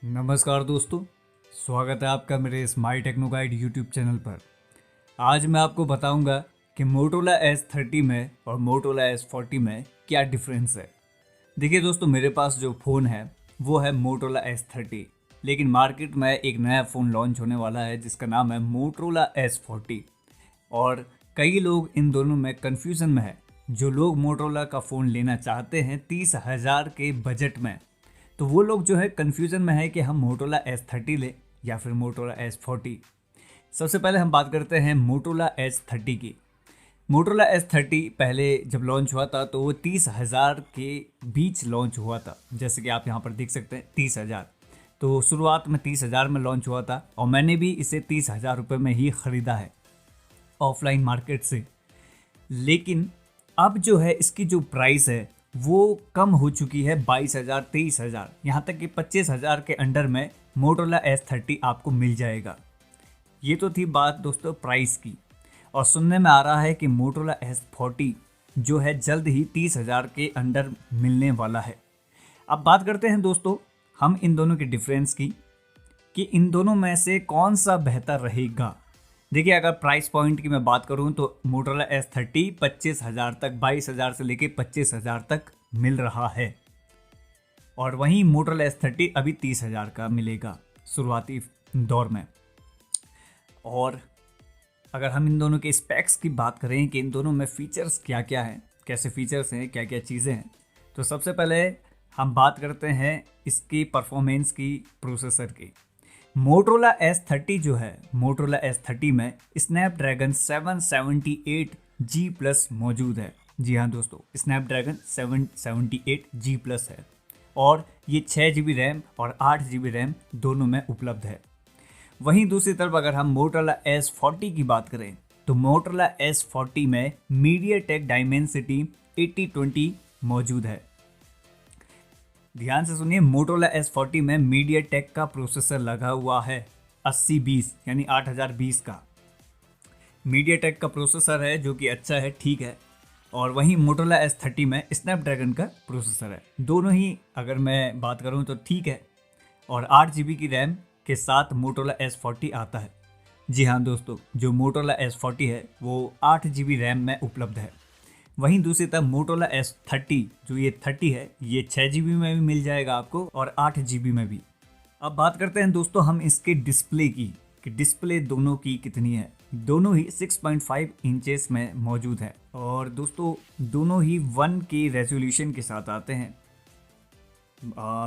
नमस्कार दोस्तों, स्वागत है आपका मेरे इस माई टेक्नो गाइड यूट्यूब चैनल पर। आज मैं आपको बताऊंगा कि मोटोरोला S30 में और मोटोरोला S40 में क्या डिफरेंस है। देखिए दोस्तों, मेरे पास जो फ़ोन है वो है मोटोरोला S30, लेकिन मार्केट में एक नया फ़ोन लॉन्च होने वाला है जिसका नाम है मोटोरोला S40। और कई लोग इन दोनों में कन्फ्यूज़न में है। जो लोग मोटोरोला का फ़ोन लेना चाहते हैं 30,000 के बजट में, तो वो लोग जो है कन्फ्यूज़न में है कि हम मोटोरोला S30 लें या फिर मोटोरोला S40। सबसे पहले हम बात करते हैं मोटोरोला S30 की। मोटोरोला S30 पहले जब लॉन्च हुआ था तो वो 30,000 के बीच लॉन्च हुआ था। जैसे कि आप यहाँ पर देख सकते हैं 30,000। तो शुरुआत में 30,000 में लॉन्च हुआ था और मैंने भी इसे 30,000 रुपये में ही ख़रीदा है ऑफलाइन मार्केट से। लेकिन अब जो है इसकी जो प्राइस है वो कम हो चुकी है 22,000, 23,000, यहाँ तक कि 25,000 के अंडर में मोटोरोला S30 आपको मिल जाएगा। ये तो थी बात दोस्तों प्राइस की। और सुनने में आ रहा है कि मोटोरोला S40 जो है जल्द ही 30,000 के अंडर मिलने वाला है। अब बात करते हैं दोस्तों हम इन दोनों के डिफरेंस की, कि इन दोनों में से कौन सा बेहतर रहेगा। देखिए, अगर प्राइस पॉइंट की मैं बात करूं तो मोटोरोला S30 25,000 तक, 22,000 से लेके 25,000 तक मिल रहा है। और वहीं मोटोरोला S30 अभी 30,000 का मिलेगा शुरुआती दौर में। और अगर हम इन दोनों के स्पेक्स की बात करें कि इन दोनों में फ़ीचर्स क्या क्या हैं, कैसे फ़ीचर्स हैं, क्या क्या चीज़ें हैं, तो सबसे पहले हम बात करते हैं इसकी परफॉर्मेंस की, प्रोसेसर की। मोटोरोला S30 जो है, मोटोरोला S30 में स्नैपड्रैगन 778G+ मौजूद है। जी हाँ दोस्तों, स्नैपड्रैगन 778G+ है। और ये 6GB रैम और 8GB रैम दोनों में उपलब्ध है। वहीं दूसरी तरफ अगर हम मोटोरोला S40 की बात करें तो मोटोरोला S40 में मीडियाटेक डायमेंसिटी 8020 मौजूद है। ध्यान से सुनिए, मोटोरोला S40 में मीडियाटेक का प्रोसेसर लगा हुआ है 8020 यानी 8020 का मीडियाटेक का प्रोसेसर है, जो कि अच्छा है, ठीक है। और वहीं मोटोरोला S30 में स्नैपड्रैगन का प्रोसेसर है। दोनों ही अगर मैं बात करूं तो ठीक है। और 8GB की रैम के साथ मोटोरोला S40 आता है। जी हाँ दोस्तों, जो मोटोरोला S40 है वो 8GB रैम में उपलब्ध है। वहीं दूसरी तरफ मोटोरोला S30 जो ये 30 है, ये 6GB में भी मिल जाएगा आपको और 8GB में भी। अब बात करते हैं दोस्तों हम इसके डिस्प्ले की, कि डिस्प्ले दोनों की कितनी है। दोनों ही 6.5 इंचेस में मौजूद है। और दोस्तों दोनों ही 1K रेजोल्यूशन के साथ आते हैं।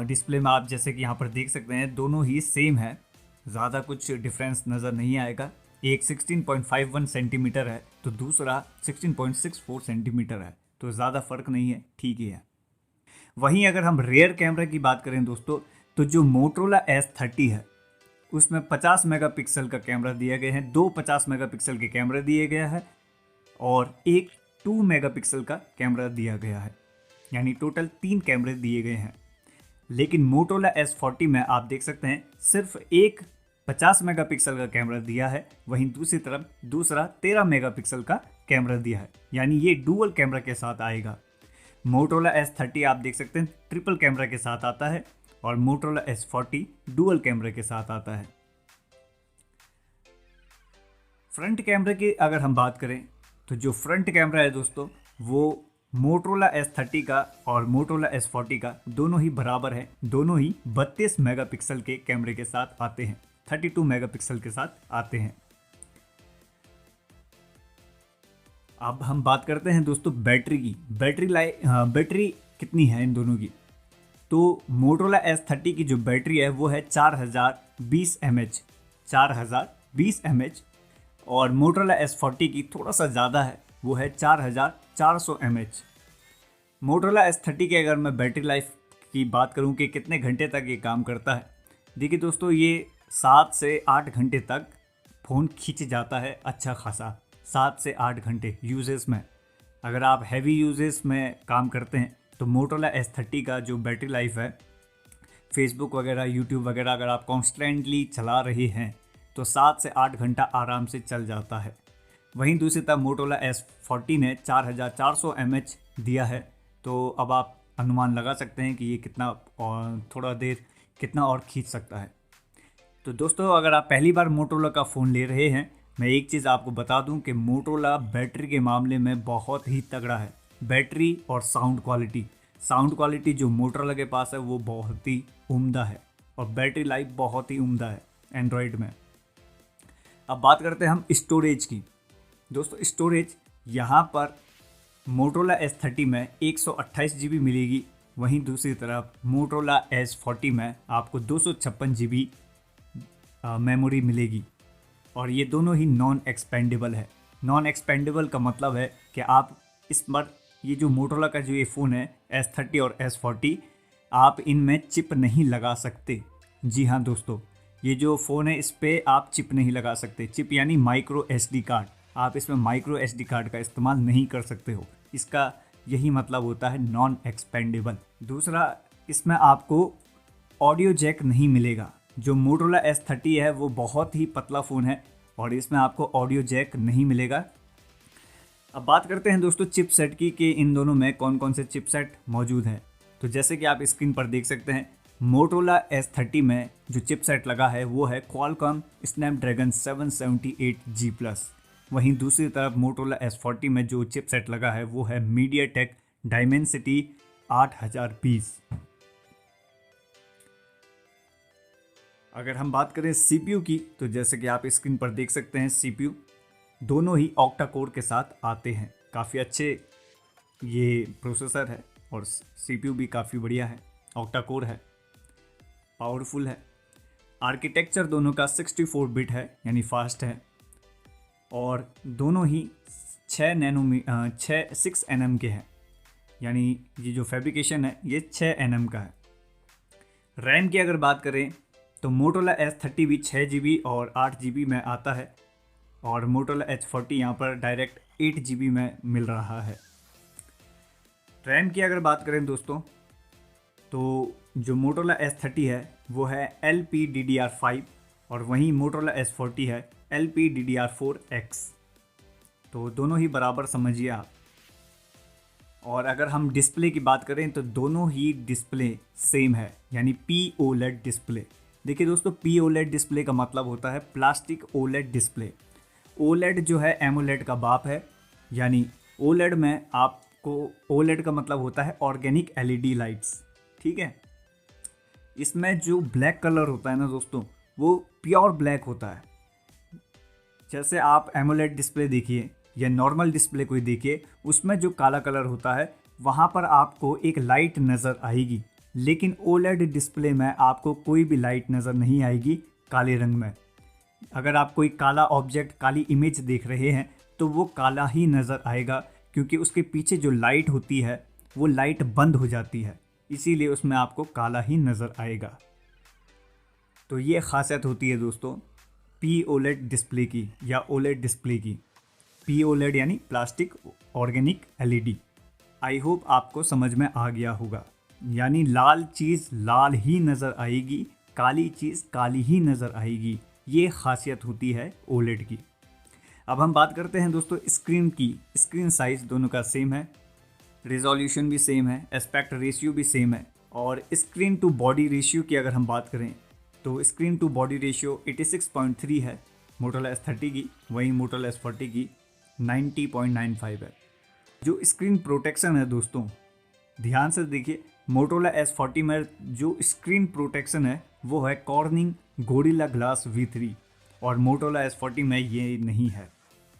डिस्प्ले में आप जैसे कि यहाँ पर देख सकते हैं दोनों ही सेम है, ज़्यादा कुछ डिफरेंस नज़र नहीं आएगा। एक 16.51 सेंटीमीटर है तो दूसरा 16.64 सेंटीमीटर है, तो ज़्यादा फ़र्क नहीं है, ठीक ही है। वहीं अगर हम रियर कैमरा की बात करें दोस्तों, तो जो मोटोरोला S30 है उसमें 50 मेगापिक्सल का कैमरा दिया गया है, दो 50 मेगापिक्सल के कैमरा दिए गया है और एक 2 मेगापिक्सल का कैमरा दिया गया है, यानी टोटल 3 कैमरे दिए गए हैं। लेकिन मोटोरोला S40 में आप देख सकते हैं सिर्फ एक 50 मेगापिक्सल का कैमरा दिया है, वहीं दूसरी तरफ दूसरा 13 मेगापिक्सल का कैमरा दिया है, यानी ये डुअल कैमरा के साथ आएगा। मोटोरोला S30 आप देख सकते हैं ट्रिपल कैमरा के साथ आता है और मोटोरोला S40 डुअल कैमरा के साथ आता है। फ्रंट कैमरे की अगर हम बात करें तो जो फ्रंट कैमरा है दोस्तों वो मोटोरोला S30 का और मोटोरोला S40 का दोनों ही बराबर है। दोनों ही 32 मेगापिक्सल के कैमरे के साथ आते हैं, 32 मेगापिक्सल के साथ आते हैं। अब हम बात करते हैं दोस्तों बैटरी की। बैटरी कितनी है इन दोनों की। तो मोटोरोला S30 की जो बैटरी है वो है 4020 mAh, 4020 mAh। और मोटोरोला S40 की थोड़ा सा ज़्यादा है, वो है 4400 mAh। मोटोरोला S30 की अगर मैं बैटरी लाइफ की बात करूं कि कितने घंटे तक ये काम करता है, देखिए दोस्तों ये 7 से 8 घंटे तक फ़ोन खींच जाता है अच्छा खासा। 7 से 8 घंटे यूजेस में, अगर आप हैवी यूजेस में काम करते हैं तो मोटोरोला S30 का जो बैटरी लाइफ है, फेसबुक वगैरह, यूट्यूब वगैरह अगर आप कॉन्स्टेंटली चला रहे हैं तो 7 से 8 घंटा आराम से चल जाता है। वहीं दूसरी तरफ मोटोरोला S40 ने 4400 mAh दिया है, तो अब आप अनुमान लगा सकते हैं कि ये कितना थोड़ा देर कितना और खींच सकता है। तो दोस्तों, अगर आप पहली बार मोटोरोला का फ़ोन ले रहे हैं, मैं एक चीज़ आपको बता दूं कि मोटोरोला बैटरी के मामले में बहुत ही तगड़ा है। बैटरी और साउंड क्वालिटी जो मोटोरोला के पास है वो बहुत ही उम्दा है, और बैटरी लाइफ बहुत ही उम्दा है एंड्रॉयड में। अब बात करते हैं हम स्टोरेज की। दोस्तों, स्टोरेज यहाँ पर मोटोरोला S30 में 128 GB मिलेगी, वहीं दूसरी तरफ मोटोरोला S40 में आपको 256 GB मेमोरी मिलेगी, और ये दोनों ही नॉन एक्सपेंडेबल है। नॉन एक्सपेंडेबल का मतलब है कि आप इस पर ये जो मोटोरोला का जो ये फ़ोन है S30 और S40, आप इनमें चिप नहीं लगा सकते। जी हाँ दोस्तों, ये जो फ़ोन है इस पर आप चिप नहीं लगा सकते। चिप यानी माइक्रो SD कार्ड, आप इसमें माइक्रो SD कार्ड का इस्तेमाल नहीं कर सकते हो। इसका यही मतलब होता है नॉन एक्सपेंडेबल। दूसरा, इसमें आपको ऑडियो जैक नहीं मिलेगा। जो मोटोरोला S30 है वो बहुत ही पतला फ़ोन है और इसमें आपको ऑडियो जैक नहीं मिलेगा। अब बात करते हैं दोस्तों चिपसेट की, कि इन दोनों में कौन कौन से चिपसेट मौजूद हैं। तो जैसे कि आप स्क्रीन पर देख सकते हैं, मोटोरोला S30 में जो चिपसेट लगा है वो है क्वालकॉम स्नैपड्रैगन 778G+। वहीं दूसरी तरफ मोटोरोला S40 में जो चिपसेट लगा है वो है मीडियाटेक डायमेंसिटी 8020। अगर हम बात करें CPU की, तो जैसे कि आप स्क्रीन पर देख सकते हैं, CPU दोनों ही ऑक्टा कोर के साथ आते हैं। काफ़ी अच्छे ये प्रोसेसर है और CPU भी काफ़ी बढ़िया है, ऑक्टा कोर है, पावरफुल है। आर्किटेक्चर दोनों का 64 बिट है, यानी फास्ट है, और दोनों ही 6 nm के हैं, यानी ये जो फैब्रिकेशन है ये 6 nm का है। रैम की अगर बात करें तो मोटोरोला S30 भी 6 GB और 8 GB में आता है, और मोटोरोला H40 यहाँ पर डायरेक्ट 8 GB में मिल रहा है। रैम की अगर बात करें दोस्तों, तो जो मोटोरोला S30 है वो है LPDDR5, और वहीं मोटोरोला S40 है LPDDR4X। तो दोनों ही बराबर समझिए आप। और अगर हम डिस्प्ले की बात करें तो दोनों ही डिस्प्ले सेम है, यानी POLED डिस्प्ले। देखिए दोस्तों, POLED डिस्प्ले का मतलब होता है प्लास्टिक OLED डिस्प्ले। OLED जो है एमोलेड का बाप है, यानी OLED में आपको, OLED का मतलब होता है ऑर्गेनिक LED लाइट्स, ठीक है। इसमें जो ब्लैक कलर होता है ना दोस्तों, वो प्योर ब्लैक होता है। जैसे आप एमोलेड डिस्प्ले देखिए या नॉर्मल डिस्प्ले कोई देखिए, उसमें जो काला कलर होता है वहाँ पर आपको एक लाइट नज़र आएगी, लेकिन OLED डिस्प्ले में आपको कोई भी लाइट नज़र नहीं आएगी काले रंग में। अगर आप कोई काला ऑब्जेक्ट, काली इमेज देख रहे हैं तो वो काला ही नज़र आएगा, क्योंकि उसके पीछे जो लाइट होती है वो लाइट बंद हो जाती है, इसीलिए उसमें आपको काला ही नज़र आएगा। तो ये खासियत होती है दोस्तों POLED डिस्प्ले की या OLED डिस्प्ले की। POLED यानी plastic organic LED। I hope आपको समझ में आ गया होगा, यानी लाल चीज़ लाल ही नज़र आएगी, काली चीज़ काली ही नज़र आएगी। ये खासियत होती है OLED की। अब हम बात करते हैं दोस्तों स्क्रीन की। स्क्रीन साइज़ दोनों का सेम है, रिजोल्यूशन भी सेम है, एस्पेक्ट रेशियो भी सेम है, और स्क्रीन टू बॉडी रेशियो की अगर हम बात करें तो स्क्रीन टू बॉडी रेशियो 86.3 है मोटोरोला S30 की, वहीं मोटोरोला S40 की 90.95 है। जो स्क्रीन प्रोटेक्शन है दोस्तों, ध्यान से देखिए, मोटोरोला S40 में जो स्क्रीन प्रोटेक्शन है वो है कॉर्निंग गोरिल्ला ग्लास V3, और मोटोरोला S40 में ये नहीं है।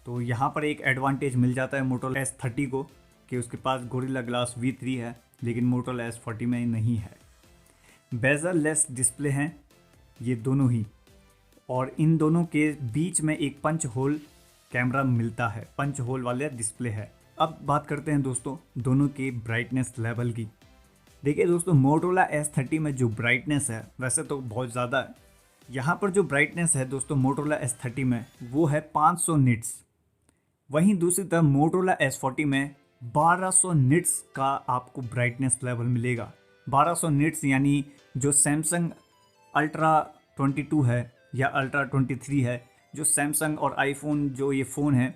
तो यहाँ पर एक एडवांटेज मिल जाता है मोटोरोला S30 को कि उसके पास गोरिल्ला ग्लास V3 है, लेकिन मोटोरोला S40 में नहीं है। बेजल लेस डिस्प्ले हैं ये दोनों ही, और इन दोनों के बीच में एक पंच होल कैमरा मिलता है, पंच होल वाले डिस्प्ले है। अब बात करते हैं दोस्तों दोनों के ब्राइटनेस लेवल की। देखिए दोस्तों, मोटोरोला S30 में जो ब्राइटनेस है वैसे तो बहुत ज़्यादा है। यहाँ पर जो ब्राइटनेस है दोस्तों मोटोरोला S30 में वो है 500 निट्स, वहीं दूसरी तरफ मोटोरोला S40 में 1200 निट्स का आपको ब्राइटनेस लेवल मिलेगा। 1200 निट्स यानी जो सैमसंग अल्ट्रा 22 है या अल्ट्रा 23 है, जो सैमसंग और आईफोन जो ये फ़ोन है,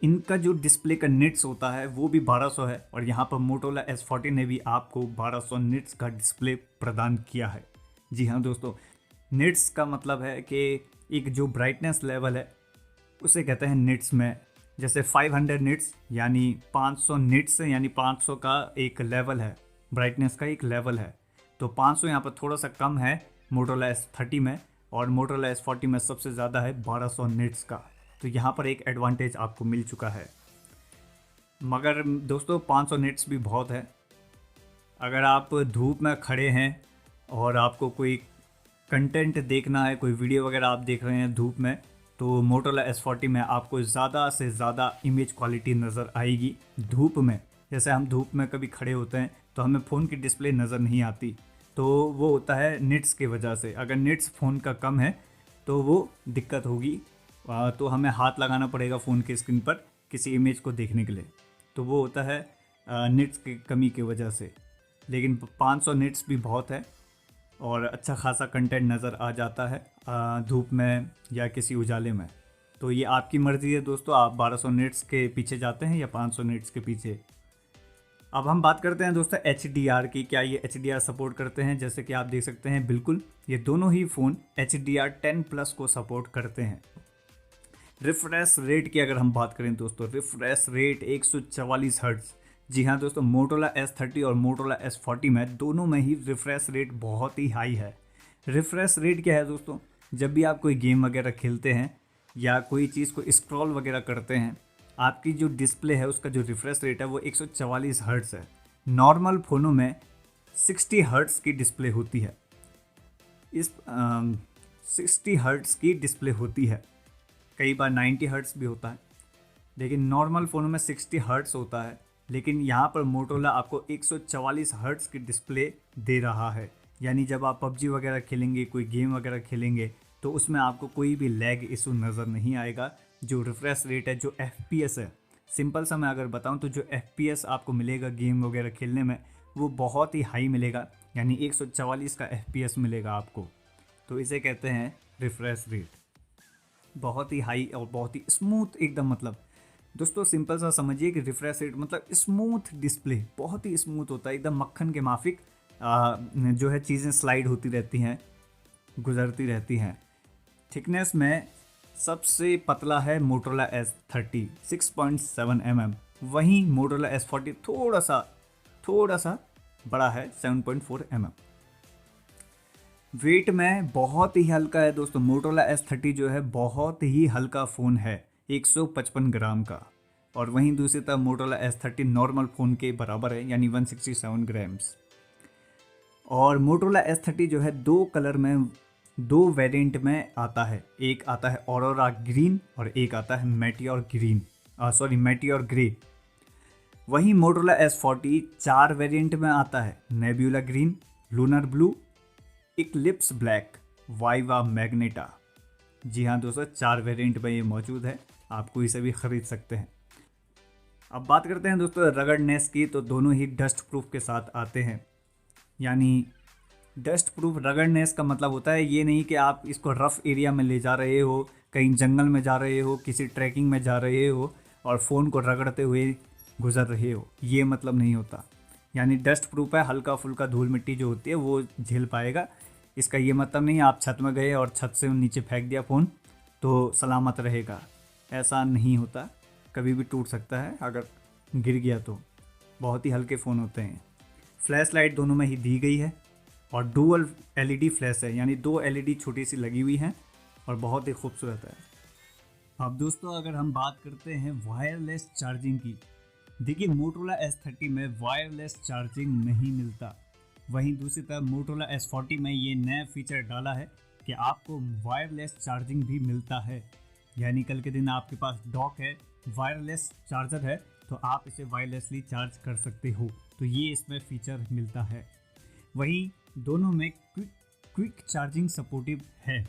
इनका जो डिस्प्ले का निट्स होता है वो भी 1200 है, और यहाँ पर मोटोरोला S40 ने भी आपको 1200 निट्स का डिस्प्ले प्रदान किया है। जी हाँ दोस्तों, निट्स का मतलब है कि एक जो ब्राइटनेस लेवल है उसे कहते हैं निट्स में। जैसे 500 निट्स यानी 500 निट्स यानी 500 का एक लेवल है, ब्राइटनेस का एक लेवल है। तो 500 यहाँ पर थोड़ा सा कम है मोटोरोला S30 में, और मोटोरोला S40 में सबसे ज़्यादा है 1200 निट्स का। तो यहाँ पर एक एडवांटेज आपको मिल चुका है। मगर दोस्तों 500 निट्स भी बहुत है। अगर आप धूप में खड़े हैं और आपको कोई कंटेंट देखना है, कोई वीडियो वगैरह आप देख रहे हैं धूप में, तो मोटोरोला S40 में आपको ज़्यादा से ज़्यादा इमेज क्वालिटी नज़र आएगी धूप में। जैसे हम धूप में कभी खड़े होते हैं तो हमें फ़ोन की डिस्प्ले नज़र नहीं आती, तो वो होता है निट्स की वजह से। अगर निट्स फ़ोन का कम है तो वो दिक्कत होगी, तो हमें हाथ लगाना पड़ेगा फ़ोन की स्क्रीन पर किसी इमेज को देखने के लिए। तो वो होता है निट्स की कमी की वजह से। लेकिन 500 निट्स भी बहुत है और अच्छा खासा कंटेंट नज़र आ जाता है धूप में या किसी उजाले में। तो ये आपकी मर्ज़ी है दोस्तों, आप 1200 निट्स के पीछे जाते हैं या 500 निट्स के पीछे। अब हम बात करते हैं दोस्तों HDR की। क्या ये HDR सपोर्ट करते हैं? जैसे कि आप देख सकते हैं, बिल्कुल ये दोनों ही फ़ोन HDR 10+ को सपोर्ट करते हैं। रिफ्रेश रेट की अगर हम बात करें दोस्तों, रिफ्रेश रेट 144 हर्ट्ज़। जी हाँ दोस्तों, मोटोरोला S30 और मोटोरोला S40 में दोनों में ही रिफ्रेश रेट बहुत ही हाई है। रिफ्रेश रेट क्या है दोस्तों? जब भी आप कोई गेम वगैरह खेलते हैं या कोई चीज़ को स्क्रॉल वगैरह करते हैं, आपकी जो डिस्प्ले है उसका जो रिफ्रेश रेट है वो 144 हर्ट्ज़ है। नॉर्मल फ़ोनों में 60 हर्ट्ज़ की डिस्प्ले होती है। इस 60 हर्ट्ज़ की डिस्प्ले होती है, कई बार 90 हर्ट्ज़ भी होता है, लेकिन नॉर्मल फ़ोनों में 60 हर्ट्ज़ होता है। लेकिन यहाँ पर मोटोरोला आपको 144 हर्ट्ज़ की डिस्प्ले दे रहा है। यानी जब आप पबजी वगैरह खेलेंगे, कोई गेम वगैरह खेलेंगे, तो उसमें आपको कोई भी लैग इशू नज़र नहीं आएगा। जो रिफ्रेश रेट है, जो FPS है, सिंपल सा मैं अगर बताऊँ तो जो FPS आपको मिलेगा गेम वगैरह खेलने में, वो बहुत ही हाई मिलेगा। यानी 144 का FPS मिलेगा आपको। तो इसे कहते हैं रिफ्रेश रेट। बहुत ही हाई और बहुत ही स्मूथ एकदम, मतलब दोस्तों सिंपल सा समझिए कि रिफ्रेश रेट मतलब स्मूथ डिस्प्ले, बहुत ही स्मूथ होता है एकदम, मक्खन के माफिक जो है चीज़ें स्लाइड होती रहती हैं, गुजरती रहती हैं। थिकनेस में सबसे पतला है मोटोरोला S30 6.7 mm, वहीं मोटोरोला S40 थोड़ा सा बड़ा है 7.4 mm। वेट में बहुत ही हल्का है दोस्तों, मोटोरोला S30 जो है बहुत ही हल्का फ़ोन है, 155 ग्राम का। और वहीं दूसरी तरफ मोटोरोला S30 नॉर्मल फ़ोन के बराबर है, यानी 167 ग्राम्स। और मोटोरोला S30 जो है दो कलर में, दो वेरिएंट में आता है। एक आता है ऑरोरा ग्रीन और एक आता है मेटियोर ग्रीन, मेटियोर ग्रे। वहीं मोटोरोला S40 चार वेरिएंट में आता है, nebula green, lunar blue, eclipse black, viva magenta. जी हाँ दोस्तों, चार वेरिएंट में ये मौजूद है, आपको इसे भी ख़रीद सकते हैं। अब बात करते हैं दोस्तों रगड़नेस की, तो दोनों ही डस्ट प्रूफ के साथ आते हैं। यानी डस्ट प्रूफ रगड़नेस का मतलब होता है ये नहीं कि आप इसको रफ़ एरिया में ले जा रहे हो, कहीं जंगल में जा रहे हो, किसी ट्रैकिंग में जा रहे हो और फ़ोन को रगड़ते हुए गुजर रहे हो, ये मतलब नहीं होता। यानी डस्ट प्रूफ है, हल्का फुल्का धूल मिट्टी जो होती है वो झेल पाएगा। इसका ये मतलब नहीं आप छत में गए और छत से नीचे फेंक दिया फ़ोन तो सलामत रहेगा, ऐसा नहीं होता। कभी भी टूट सकता है अगर गिर गया तो। बहुत ही हल्के फ़ोन होते हैं। फ्लैश लाइट दोनों में ही दी गई है और डुअल LED फ्लैश है, यानी दो LED छोटी सी लगी हुई हैं और बहुत ही खूबसूरत है। अब दोस्तों अगर हम बात करते हैं वायरलेस चार्जिंग की, देखिए मोटोरोला S30 में वायरलेस चार्जिंग नहीं मिलता। वहीं दूसरी तरफ मोटोरोला S40 में ये नया फीचर डाला है कि आपको वायरलेस चार्जिंग भी मिलता है। यानी कल के दिन आपके पास डॉक है, वायरलेस चार्जर है, तो आप इसे वायरलेसली चार्ज कर सकते हो। तो ये इसमें फीचर मिलता है। वहीं दोनों में क्विक चार्जिंग सपोर्टिव है।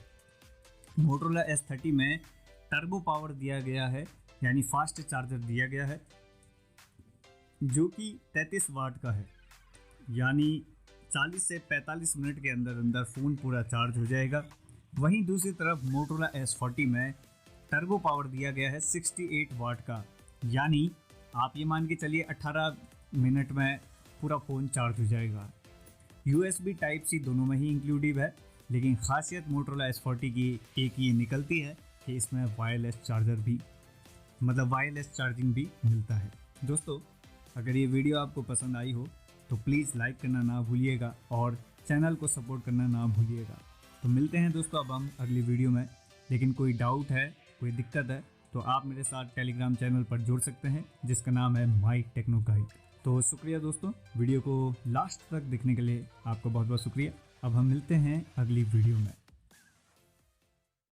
मोटोरोला S30 में टर्बो पावर दिया गया है, यानी फास्ट चार्जर दिया गया है, जो कि 33 वाट का है। यानी 40 से 45 मिनट के अंदर अंदर फ़ोन पूरा चार्ज हो जाएगा। वहीं दूसरी तरफ मोटोरोला S40 में टर्बो पावर दिया गया है 68 वाट का, यानी आप ये मान के चलिए 18 मिनट में पूरा फ़ोन चार्ज हो जाएगा। USB टाइप सी दोनों में ही इंक्लूडिव है, लेकिन खासियत मोटोरोला S40 की एक ये निकलती है कि इसमें वायरलेस चार्जर भी वायरलेस चार्जिंग भी मिलता है। दोस्तों, अगर ये वीडियो आपको पसंद आई हो तो प्लीज़ लाइक करना ना भूलिएगा और चैनल को सपोर्ट करना ना भूलिएगा। तो मिलते हैं दोस्तों अब हम अगली वीडियो में। लेकिन कोई डाउट है, कोई दिक्कत है तो आप मेरे साथ टेलीग्राम चैनल पर जुड़ सकते हैं जिसका नाम है माई टेक्नो गाइड। तो शुक्रिया दोस्तों, वीडियो को लास्ट तक देखने के लिए आपका बहुत बहुत शुक्रिया। अब हम मिलते हैं अगली वीडियो में।